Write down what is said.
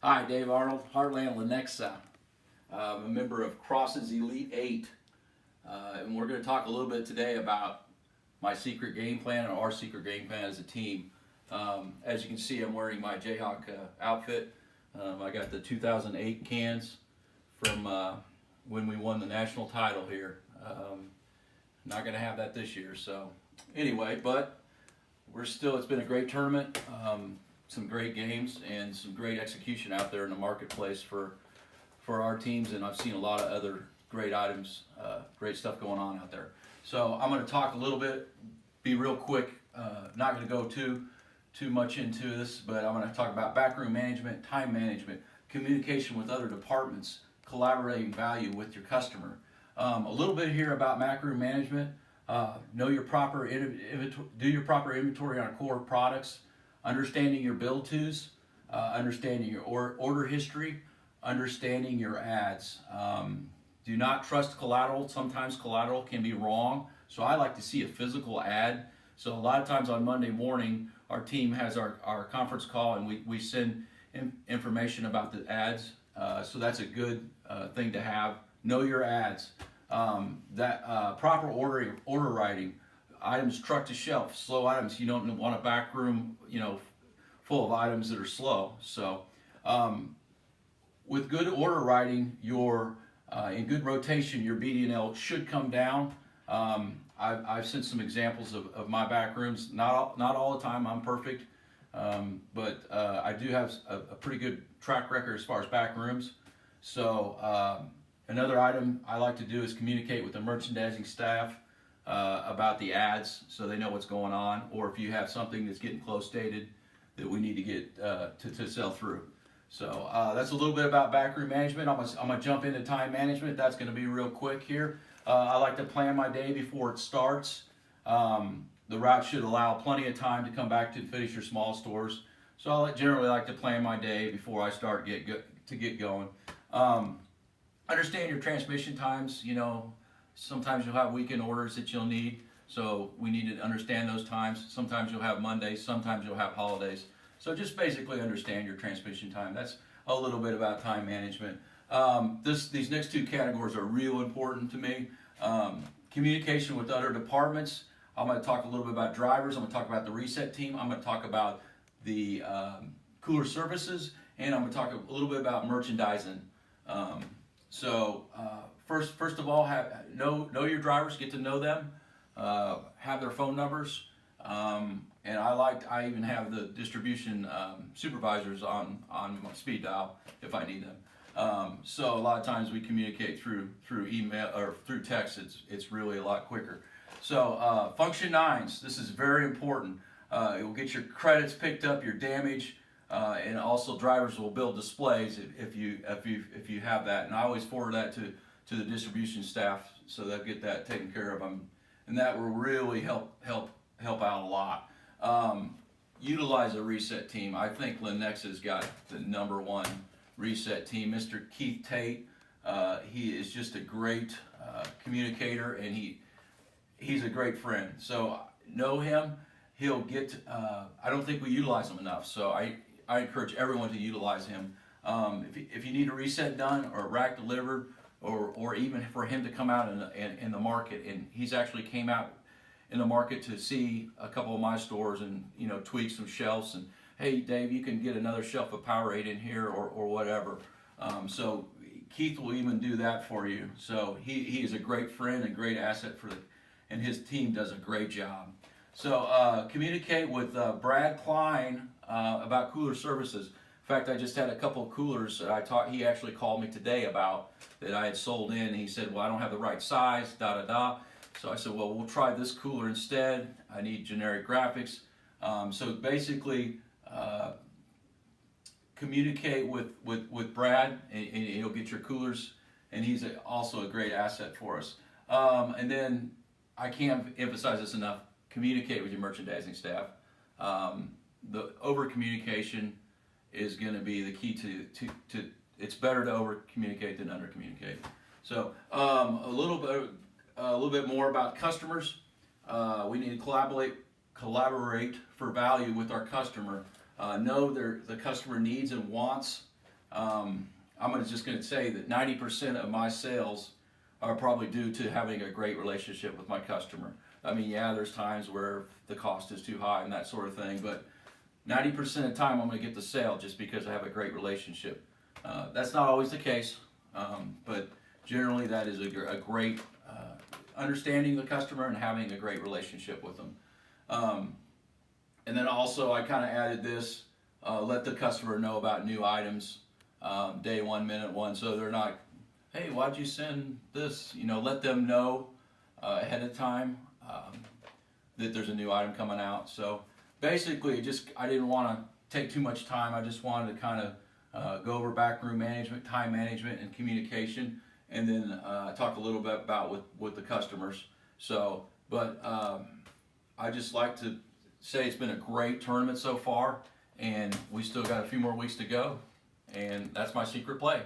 Hi, Dave Arnold, Heartland Lenexa. I'm a member of Cross's Elite 8, and we're going to talk a little bit today about my secret game plan, or our secret game plan as a team. As you can see, I'm wearing my Jayhawk outfit. I got the 2008 cans from when we won the national title here. Not going to have that this year, so anyway, but it's been a great tournament. Some great games and some great execution out there in the marketplace for our teams, and I've seen a lot of other great items, great stuff going on out there. So I'm going to talk a little bit, be real quick, not going to go too much into this, but I'm going to talk about backroom management, time management, communication with other departments, collaborating value with your customer. A little bit here about backroom management. Do your proper inventory on core products, understanding your build-tos, understanding your order history, understanding your ads. Do not trust collateral. Sometimes collateral can be wrong, so I like to see a physical ad. So a lot of times on Monday morning, our team has our conference call, and we send information about the ads. So that's a good thing to have. Know your ads. Proper order writing. Items truck to shelf, slow items. You don't want a back room, full of items that are slow. So, with good order writing, in good rotation, your BD&L should come down. I've sent some examples of my back rooms. Not all the time. I'm perfect, but I do have a pretty good track record as far as back rooms. So, another item I like to do is communicate with the merchandising staff about the ads, so they know what's going on, or if you have something that's getting close dated that we need to get to sell through. So that's a little bit about backroom management. I'm gonna jump into time management. That's gonna be real quick here. I like to plan my day before it starts. The route should allow plenty of time to come back to finish your small stores. So I generally like to plan my day before I start get going. Understand your transmission times. Sometimes you'll have weekend orders that you'll need, so we need to understand those times. Sometimes you'll have Mondays, sometimes you'll have holidays. So just basically understand your transmission time. That's a little bit about time management. These next two categories are real important to me. Communication with other departments. I'm going to talk a little bit about drivers. I'm going to talk about the reset team. I'm going to talk about the cooler services, and I'm going to talk a little bit about merchandising. First of all, know your drivers, get to know them, have their phone numbers, and I even have the distribution supervisors on my speed dial if I need them. So a lot of times we communicate through email or through text. It's really a lot quicker. So function 9s, this is very important. It will get your credits picked up, your damage. And also drivers will build displays if you have that, and I always forward that to the distribution staff so they'll get that taken care of, and that will really help out a lot. Utilize a reset team. I think Lenexa's got the #1 reset team. Mr. Keith Tate, he is just a great communicator, and he's a great friend. So know him. He'll get. I don't think we utilize him enough, so I encourage everyone to utilize him. If you need a reset done or a rack delivered, or even for him to come out in the market, and he's actually came out in the market to see a couple of my stores and tweak some shelves, and hey Dave, you can get another shelf of Powerade in here or whatever. So Keith will even do that for you. So he is a great friend and great asset and his team does a great job. So communicate with Brad Klein about cooler services. In fact, I just had a couple of coolers that he actually called me today about that I had sold in. And he said, well, I don't have the right size, da-da-da. So I said, well, we'll try this cooler instead. I need generic graphics. So basically, communicate with Brad, and he'll get your coolers, and he's also a great asset for us. And then I can't emphasize this enough. Communicate with your merchandising staff. The over communication is going to be the key to it's better to over communicate than under communicate. So a little bit more about customers. We need to collaborate for value with our customer. Know the customer needs and wants. I'm just going to say that 90% of my sales are probably due to having a great relationship with my customer. I mean, yeah, there's times where the cost is too high and that sort of thing, but 90% of the time I'm going to get the sale just because I have a great relationship. That's not always the case, but generally that is a great understanding the customer and having a great relationship with them. And then also I kind of added this, let the customer know about new items, day one, minute one, so they're not, hey, why'd you send this? You know, let them know ahead of time that there's a new item coming out. So basically, I didn't want to take too much time. I just wanted to kind of go over backroom management, time management, and communication, and then talk a little bit about with the customers. So, but I just like to say it's been a great tournament so far, and we still got a few more weeks to go, and that's my secret play.